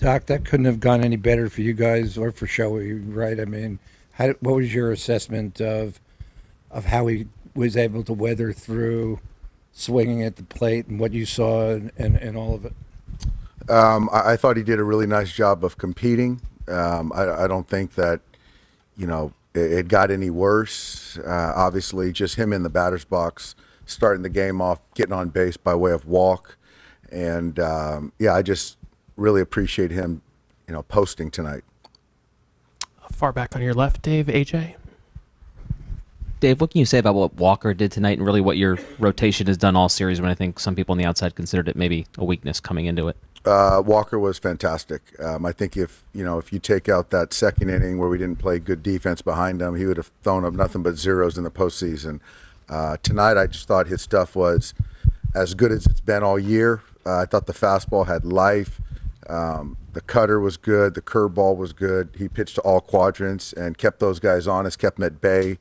Doc, that couldn't have gone any better for you guys or for Shohei, right? I mean, what was your assessment of how he was able to weather through swinging at the plate and what you saw and all of it? I thought he did a really nice job of competing. I don't think that, it got any worse. Obviously, just him in the batter's box, starting the game off, getting on base by way of walk. And, I just really appreciate him, posting tonight. Far back on your left, Dave, AJ. Dave, what can you say about what Walker did tonight and really what your rotation has done all series when I think some people on the outside considered it maybe a weakness coming into it? Walker was fantastic. I think if you take out that second inning where we didn't play good defense behind him, he would have thrown up nothing but zeros in the postseason. Tonight, I just thought his stuff was as good as it's been all year. I thought the fastball had life. The cutter was good. The curveball was good. He pitched to all quadrants and kept those guys honest, kept them at bay.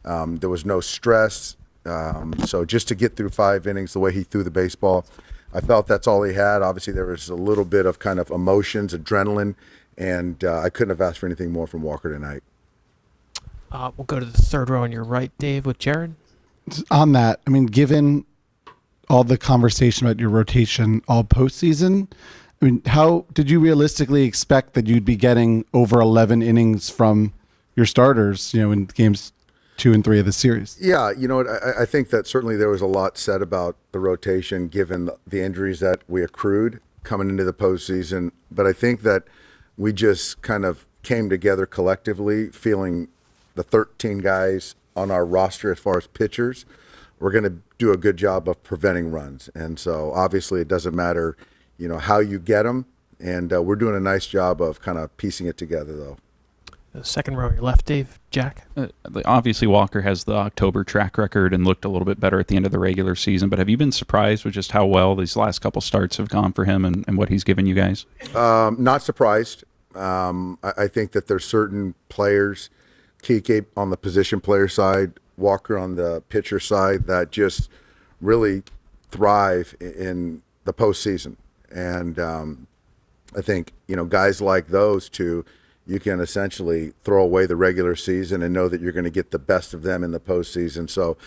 There was no stress. So just to get through 5 innings the way he threw the baseball, I felt that's all he had. Obviously, there was a little bit of kind of emotions, adrenaline, and I couldn't have asked for anything more from Walker tonight. We'll go to the third row on your right, Dave, with Jared. On that, I mean, given all the conversation about your rotation all postseason, I mean, how did you realistically expect that you'd be getting over 11 innings from your starters, in games 2 and 3 of the series? Yeah, I think that certainly there was a lot said about the rotation given the injuries that we accrued coming into the postseason. But I think that we just kind of came together collectively, feeling the 13 guys on our roster as far as pitchers, we're going to do a good job of preventing runs. And so obviously it doesn't matter, how you get them. And we're doing a nice job of kind of piecing it together, though. The second row on your left, Dave, Jack. Obviously, Walker has the October track record and looked a little bit better at the end of the regular season. But have you been surprised with just how well these last couple starts have gone for him and what he's given you guys? Not surprised. I think that there's certain players, Kike on the position player side, Walker on the pitcher side, that just really thrive in the postseason. And I think, guys like those two, you can essentially throw away the regular season and know that you're going to get the best of them in the postseason. So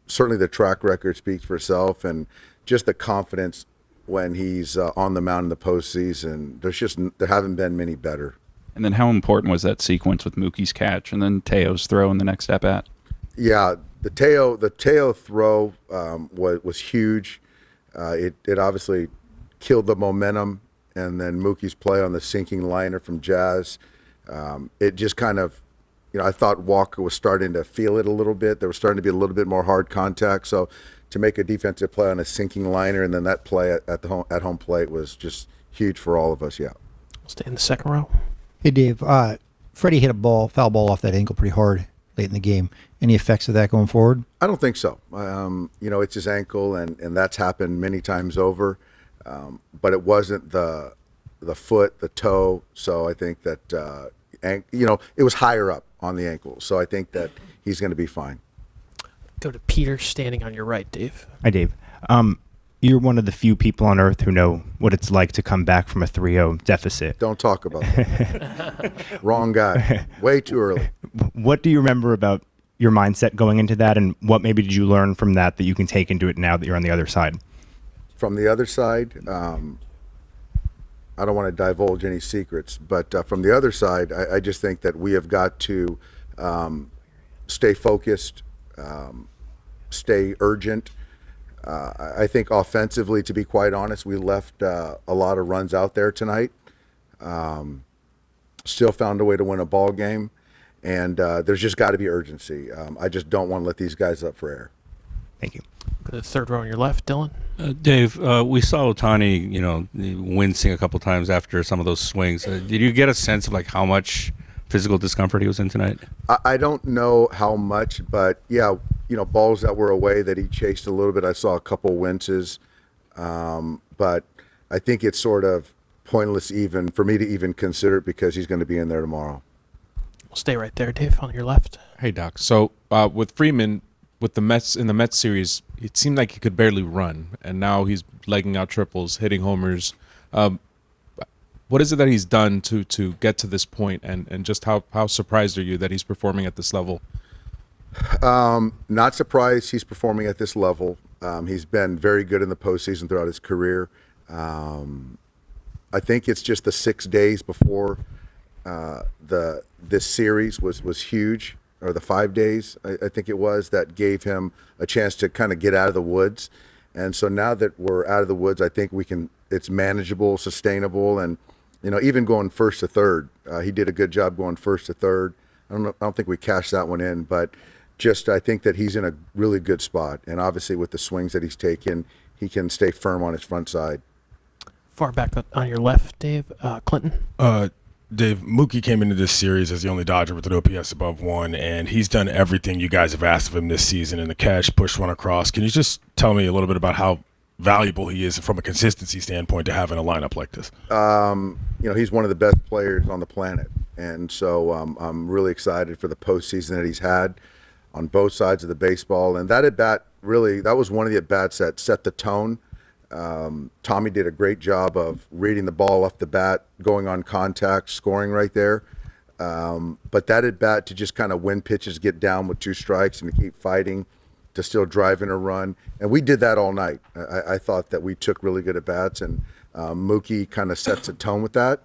certainly the track record speaks for itself, and just the confidence when he's on the mound in the postseason. There haven't been many better. And then how important was that sequence with Mookie's catch and then Teo's throw in the next at bat? Yeah, the Teo throw was huge. It obviously killed the momentum. And then Mookie's play on the sinking liner from Jazz, it just kind of, I thought Walker was starting to feel it a little bit. There was starting to be a little bit more hard contact. So to make a defensive play on a sinking liner and then that play at home plate was just huge for all of us. Yeah. Stay in the second row. Hey Dave, Freddie hit a foul ball off that ankle pretty hard late in the game. Any effects of that going forward? I don't think so. It's his ankle, and that's happened many times over. But it wasn't the foot, the toe. So I think that, it was higher up on the ankle. So I think that he's going to be fine. Go to Peter, standing on your right, Dave. Hi, Dave. You're one of the few people on earth who know what it's like to come back from a 3-0 deficit. Don't talk about that. Wrong guy. Way too early. What do you remember about your mindset going into that, and what maybe did you learn from that you can take into it now that you're on the other side? From the other side, I don't want to divulge any secrets, but from the other side, I just think that we have got to stay focused, stay urgent. I think offensively, to be quite honest, we left a lot of runs out there tonight. Still found a way to win a ball game, and there's just got to be urgency. I just don't want to let these guys up for air. Thank you. The third row on your left, Dylan. Dave, we saw Ohtani, wincing a couple times after some of those swings. Did you get a sense of how much physical discomfort he was in tonight? I don't know how much, but yeah, balls that were away that he chased a little bit. I saw a couple winces, but I think it's sort of pointless even for me to even consider it because he's going to be in there tomorrow. We'll stay right there, Dave, on your left. Hey, Doc. So with Freeman, with the Mets in the Mets series, it seemed like he could barely run, and now he's legging out triples, hitting homers. what is it that he's done to get to this point, and just how surprised are you that he's performing at this level? Not surprised he's performing at this level. He's been very good in the postseason throughout his career. I think it's just the 6 days before this series was huge, or the 5 days I think it was, that gave him a chance to kind of get out of the woods. And so now that we're out of the woods, I think it's manageable, sustainable, and even going first to third, he did a good job going first to third. I don't think we cashed that one in, but I think that he's in a really good spot, and obviously with the swings that he's taken, he can stay firm on his front side. Far back on your left, Dave. Clinton. Dave, Mookie came into this series as the only Dodger with an OPS above 1, and he's done everything you guys have asked of him this season in the catch, push, run across. Can you just tell me a little bit about how valuable he is from a consistency standpoint to have in a lineup like this? He's one of the best players on the planet, and so I'm really excited for the postseason that he's had on both sides of the baseball. And that at-bat, really, that was one of the at-bats that set the tone. Tommy did a great job of reading the ball off the bat, going on contact, scoring right there. But that at bat to just kind of win pitches, get down with 2 strikes, and to keep fighting, to still drive in a run. And we did that all night. I thought that we took really good at bats, and Mookie kind of sets a tone with that.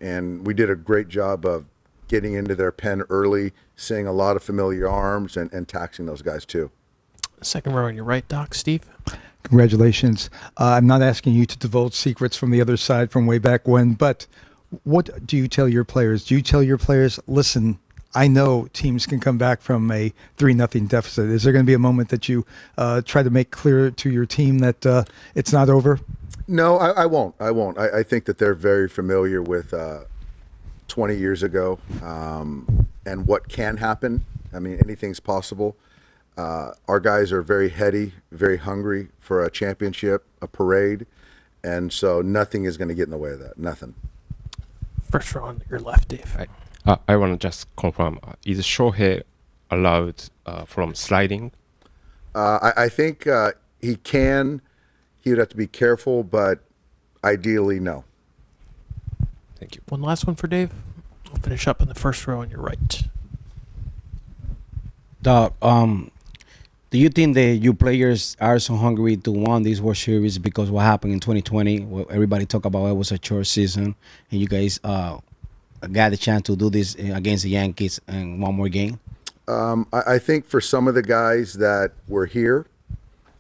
And we did a great job of getting into their pen early, seeing a lot of familiar arms, and taxing those guys too. Second row on your right, Doc. Steve. Congratulations. I'm not asking you to divulge secrets from the other side from way back when, but what do you tell your players? Do you tell your players, listen, I know teams can come back from a 3-0 deficit. Is there going to be a moment that you try to make clear to your team that it's not over? No, I won't. I think that they're very familiar with 20 years ago and what can happen. I mean, anything's possible. Our guys are very heady, very hungry for a championship, a parade, and so nothing is going to get in the way of that. Nothing. First row on your left, Dave. I want to just confirm, is Shohei allowed from sliding? I think he can. He would have to be careful, but ideally, no. Thank you. One last one for Dave. We'll finish up in the first row on your right. Do you think that you players are so hungry to win this World Series because what happened in 2020? What everybody talked about, it was a short season, and you guys got the chance to do this against the Yankees in one more game? I think for some of the guys that were here,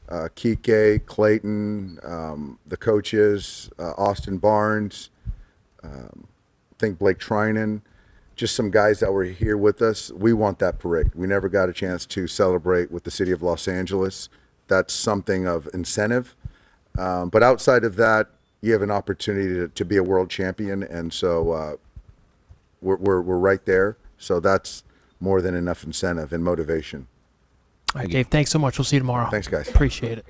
Kike, Clayton, the coaches, Austin Barnes, I think Blake Trinan, just some guys that were here with us, we want that parade. We never got a chance to celebrate with the city of Los Angeles. That's something of incentive. But outside of that, you have an opportunity to be a world champion, and so we're right there. So that's more than enough incentive and motivation. All right, Dave, thanks so much. We'll see you tomorrow. Thanks, guys. Appreciate it.